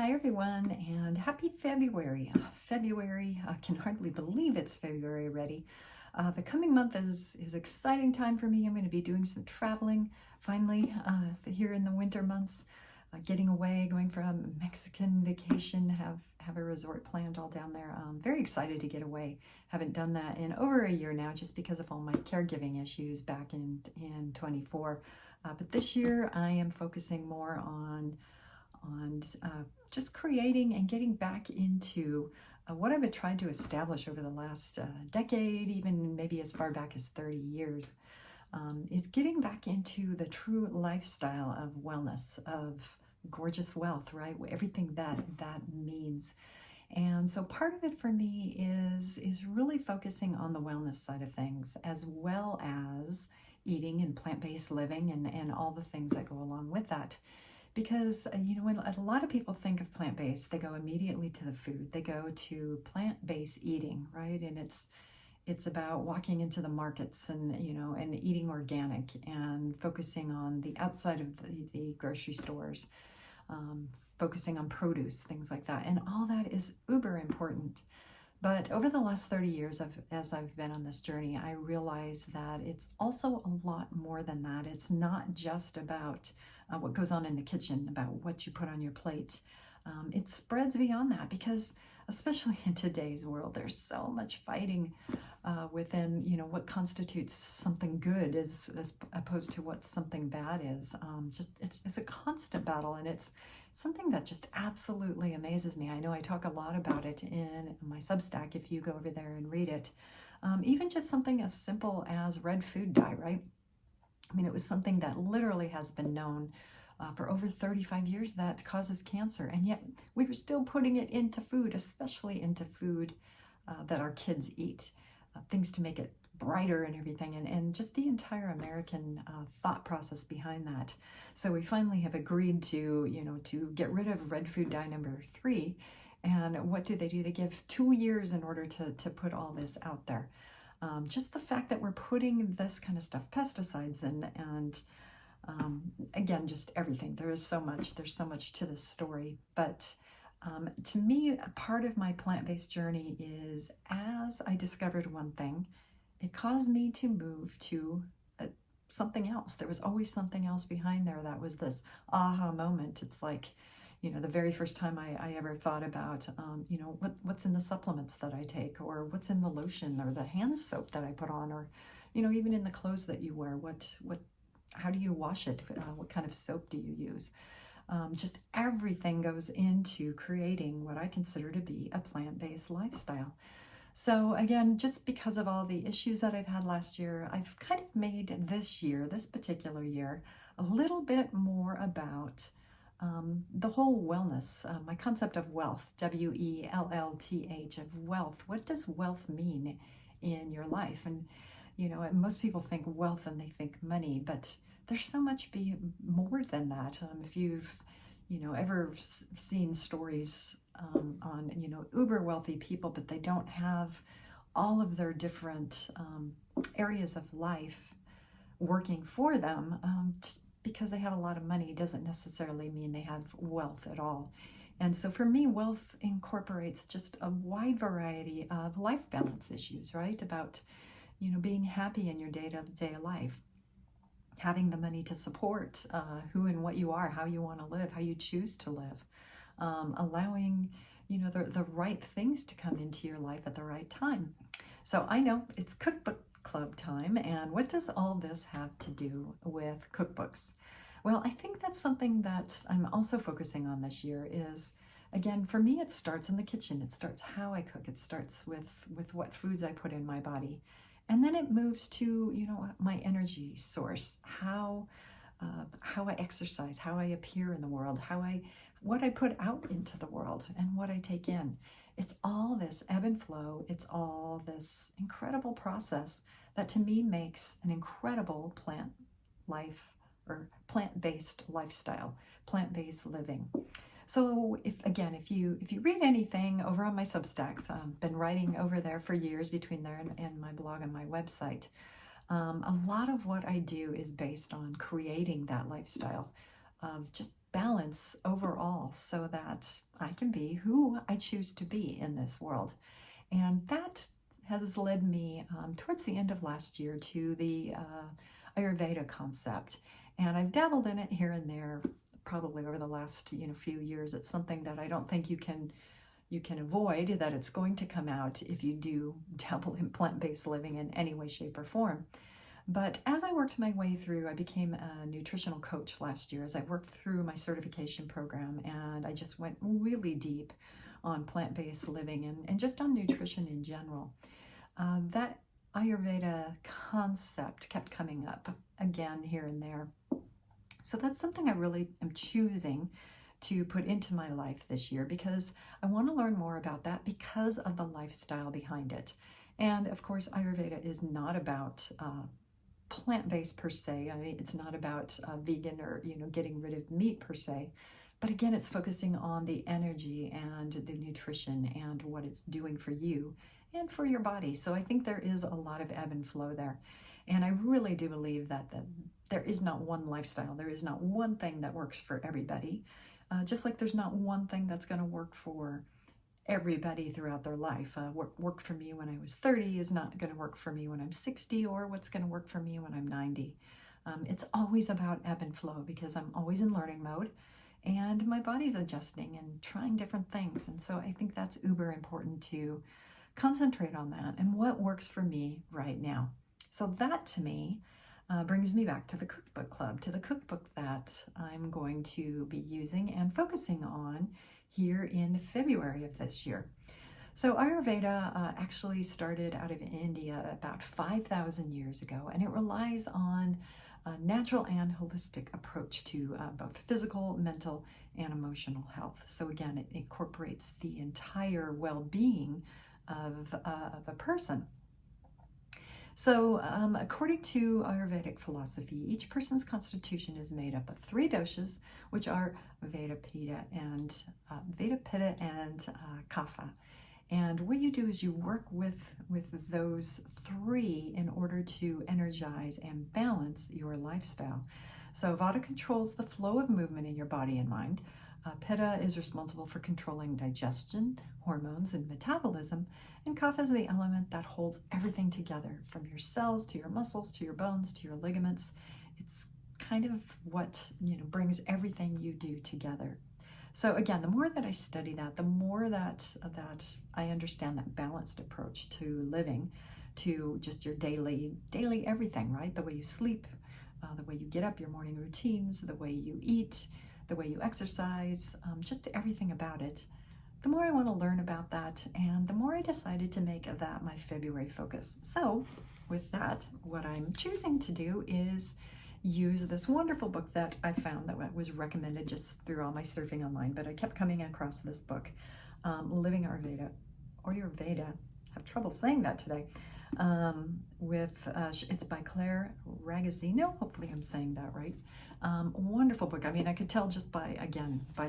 Hi everyone, and happy February. February, I can hardly believe it's February already. The coming month is exciting time for me. I'm going to be doing some traveling finally here in the winter months, getting away, going for a Mexican vacation, have a resort planned all down there. Very excited to get away. Haven't done that in over a year now just because of all my caregiving issues back in 24. But this year I am focusing more on just creating and getting back into what I've been trying to establish over the last decade, even maybe as far back as 30 years, is getting back into the true lifestyle of wellness, of gorgeous wealth, right? Everything that means. And so part of it for me is really focusing on the wellness side of things, as well as eating and plant-based living and all the things that go along with that. Because, when a lot of people think of plant-based, they go immediately to the food. They go to plant-based eating, right? And it's about walking into the markets and eating organic and focusing on the outside of the grocery stores, focusing on produce, things like that. And all that is uber important. But over the last 30 years, as I've been on this journey, I realized that it's also a lot more than that. It's not just about what goes on in the kitchen, about what you put on your plate. It spreads beyond that because, especially in today's world, there's so much fighting within, what constitutes something good as opposed to what something bad is. It's a constant battle, and it's something that just absolutely amazes me. I know I talk a lot about it in my Substack if you go over there and read it. Even just something as simple as red food dye, right? I mean, it was something that literally has been known for over 35 years that causes cancer, and yet we were still putting it into food, especially into food that our kids eat, things to make it brighter and everything, and just the entire American thought process behind that. So we finally have agreed to get rid of red food dye number 3. And what do? They give 2 years in order to put all this out there. Just the fact that we're putting this kind of stuff, pesticides and again, just everything. There's so much to this story. But to me, part of my plant-based journey is, as I discovered one thing, it caused me to move to something else. There was always something else behind there. That was this aha moment. It's like, the very first time I ever thought about, what's in the supplements that I take, or what's in the lotion or the hand soap that I put on, or, even in the clothes that you wear, how do you wash it? What kind of soap do you use? Just everything goes into creating what I consider to be a plant-based lifestyle. So again, just because of all the issues that I've had last year, I've kind of made this particular year, a little bit more about the whole wellness, my concept of wealth, WELLTH, of wealth. What does wealth mean in your life? And, most people think wealth and they think money, but there's so much more than that. If you've, ever seen stories on, uber wealthy people, but they don't have all of their different areas of life working for them, just because they have a lot of money doesn't necessarily mean they have wealth at all. And so for me, wealth incorporates just a wide variety of life balance issues, right? About, being happy in your day-to-day life, having the money to support who and what you are, how you want to live, how you choose to live, allowing, the right things to come into your life at the right time. So I know it's Cookbook Club time, and what does all this have to do with cookbooks? Well, I think that's something that I'm also focusing on this year is, again, for me, it starts in the kitchen. It starts how I cook. It starts with what foods I put in my body. And then it moves to, my energy source, how I exercise, how I appear in the world, what I put out into the world, and what I take in. It's all this ebb and flow. It's all this incredible process that to me makes an incredible plant-based lifestyle, plant-based living. So if you read anything over on my Substack, been writing over there for years between there and my blog and my website, a lot of what I do is based on creating that lifestyle of just balance overall so that I can be who I choose to be in this world. And that has led me towards the end of last year to the Ayurveda concept. And I've dabbled in it here and there, probably over the last few years. It's something that I don't think you can avoid, that it's going to come out if you do dabble in plant-based living in any way, shape, or form. But as I worked my way through, I became a nutritional coach last year as I worked through my certification program, and I just went really deep on plant-based living and just on nutrition in general. That Ayurveda concept kept coming up again here and there. So that's something I really am choosing to put into my life this year because I want to learn more about that because of the lifestyle behind it. And of course, Ayurveda is not about plant-based per se. I mean, it's not about vegan or getting rid of meat per se. But again, it's focusing on the energy and the nutrition and what it's doing for you and for your body. So I think there is a lot of ebb and flow there. And I really do believe that there is not one lifestyle. There is not one thing that works for everybody. Just like there's not one thing that's going to work for everybody throughout their life. What worked for me when I was 30 is not going to work for me when I'm 60, or what's going to work for me when I'm 90. It's always about ebb and flow because I'm always in learning mode and my body's adjusting and trying different things. And so I think that's uber important to concentrate on that and what works for me right now. So that to me brings me back to the Cookbook Club, to the cookbook that I'm going to be using and focusing on here in February of this year. So Ayurveda actually started out of India about 5,000 years ago, and it relies on a natural and holistic approach to both physical, mental, and emotional health. So again, it incorporates the entire well-being of a person. So according to Ayurvedic philosophy, each person's constitution is made up of 3 doshas, which are Vata, Pitta, and Kapha. And what you do is you work with those 3 in order to energize and balance your lifestyle. So Vata controls the flow of movement in your body and mind. Pitta is responsible for controlling digestion, hormones, and metabolism. And Kapha is the element that holds everything together, from your cells to your muscles to your bones to your ligaments. It's kind of what brings everything you do together. So again, the more that I study that, the more that I understand that balanced approach to living, to just your daily everything, right? The way you sleep, the way you get up, your morning routines, the way you eat, the way you exercise, just everything about it. The more I want to learn about that, and the more I decided to make that my February focus. So with that, what I'm choosing to do is use this wonderful book that I found that was recommended just through all my surfing online, but I kept coming across this book, Living Ayurveda, or Ayurveda, I have trouble saying that today, it's by Claire Ragazzino, hopefully I'm saying that right. Wonderful book. I mean, I could tell just by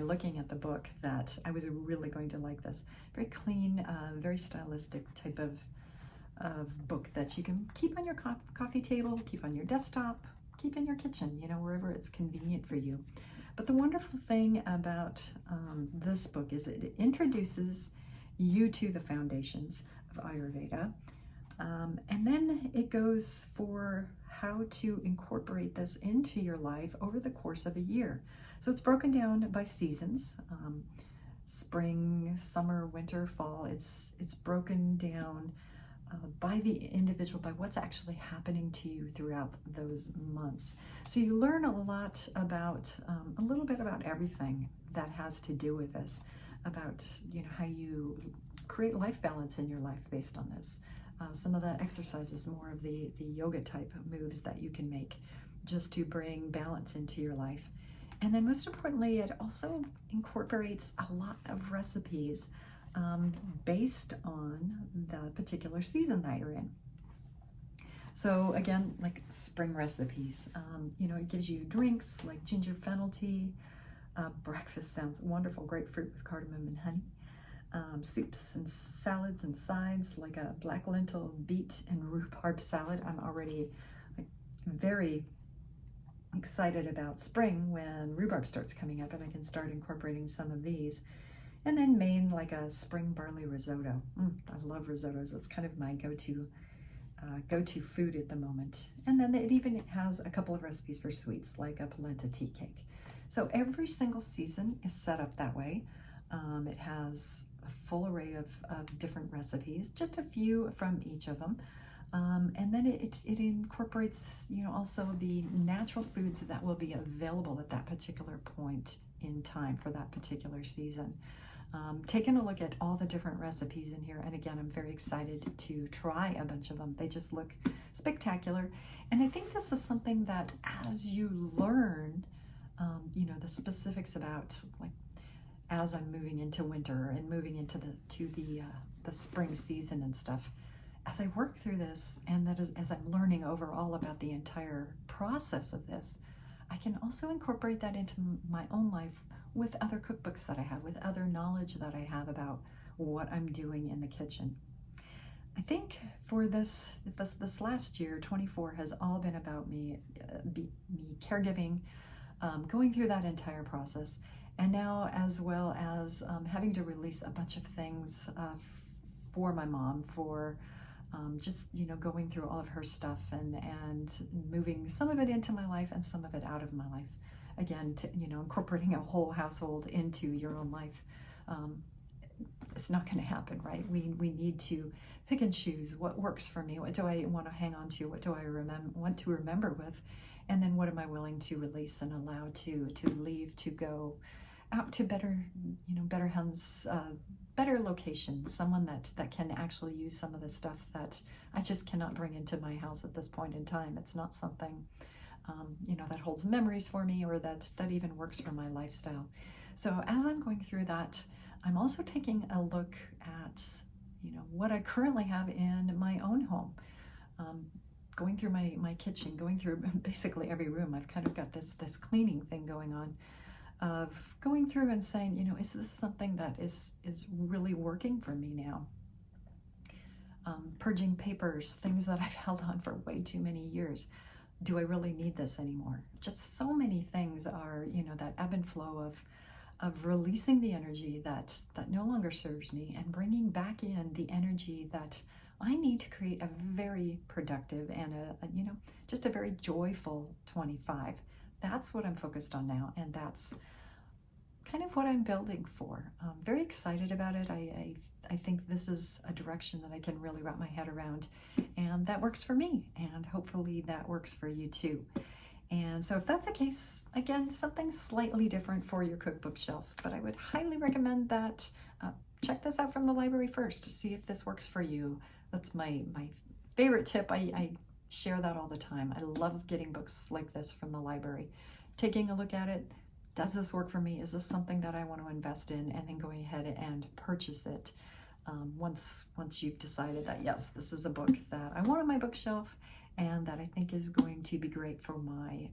looking at the book that I was really going to like this. Very clean, very stylistic type of book that you can keep on your coffee table, keep on your desktop, keep in your kitchen, wherever it's convenient for you. But the wonderful thing about this book is it introduces you to the foundations of Ayurveda, and then it goes for how to incorporate this into your life over the course of a year. So it's broken down by seasons, spring, summer, winter, fall. It's broken down by the individual, by what's actually happening to you throughout those months. So you learn a lot about, a little bit about everything that has to do with this, about how you create life balance in your life based on this. Some of the exercises, more of the yoga type moves that you can make just to bring balance into your life. And then most importantly, it also incorporates a lot of recipes based on the particular season that you're in. So again, like spring recipes, it gives you drinks like ginger fennel tea. Breakfast sounds wonderful, grapefruit with cardamom and honey. Soups and salads and sides like a black lentil, beet, and rhubarb salad. I'm already very excited about spring when rhubarb starts coming up and I can start incorporating some of these. And then Maine, like a spring barley risotto. I love risottos. It's kind of my go-to food at the moment. And then it even has a couple of recipes for sweets, like a polenta tea cake. So every single season is set up that way. It has a full array of different recipes, just a few from each of them. And then it incorporates, also the natural foods that will be available at that particular point in time for that particular season. Taking a look at all the different recipes in here, and again, I'm very excited to try a bunch of them. They just look spectacular, and I think this is something that as you learn, the specifics about, like, as I'm moving into winter and moving into the spring season and stuff, as I work through this, and as I'm learning overall about the entire process of this, I can also incorporate that into my own life with other cookbooks that I have, with other knowledge that I have about what I'm doing in the kitchen. I think for this last year, 24, has all been about me caregiving, going through that entire process, and now as well as having to release a bunch of things for my mom, for just going through all of her stuff and moving some of it into my life and some of it out of my life. Again, incorporating a whole household into your own life, it's not going to happen, right? We need to pick and choose what works for me. What do I want to hang on to? What do I want to remember with? And then what am I willing to release and allow to leave, to go out to better hands, better location, someone that can actually use some of the stuff that I just cannot bring into my house at this point in time. It's not something that holds memories for me, or that even works for my lifestyle. So as I'm going through that, I'm also taking a look at what I currently have in my own home, going through my kitchen, going through basically every room. I've kind of got this cleaning thing going on, of going through and saying, is this something that is really working for me now? Purging papers, things that I've held on for way too many years. Do I really need this anymore? Just so many things are, that ebb and flow of releasing the energy that no longer serves me, and bringing back in the energy that I need to create a very productive and just a very joyful 25. That's what I'm focused on now, and that's kind of what I'm building for. I'm very excited about it. I think this is a direction that I can really wrap my head around, and that works for me, and hopefully that works for you too. And so if that's the case, again, something slightly different for your cookbook shelf, but I would highly recommend that check this out from the library first to see if this works for you. That's my favorite tip. I share that all the time. I love getting books like this from the library, taking a look at it. Does this work for me? Is this something that I want to invest in? And then going ahead and purchase it once you've decided that, yes, this is a book that I want on my bookshelf and that I think is going to be great for my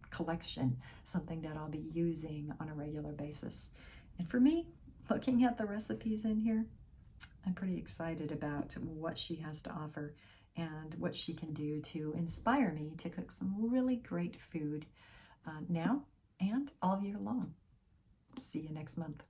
collection, something that I'll be using on a regular basis. And for me, looking at the recipes in here, I'm pretty excited about what she has to offer and what she can do to inspire me to cook some really great food now and all year long. See you next month.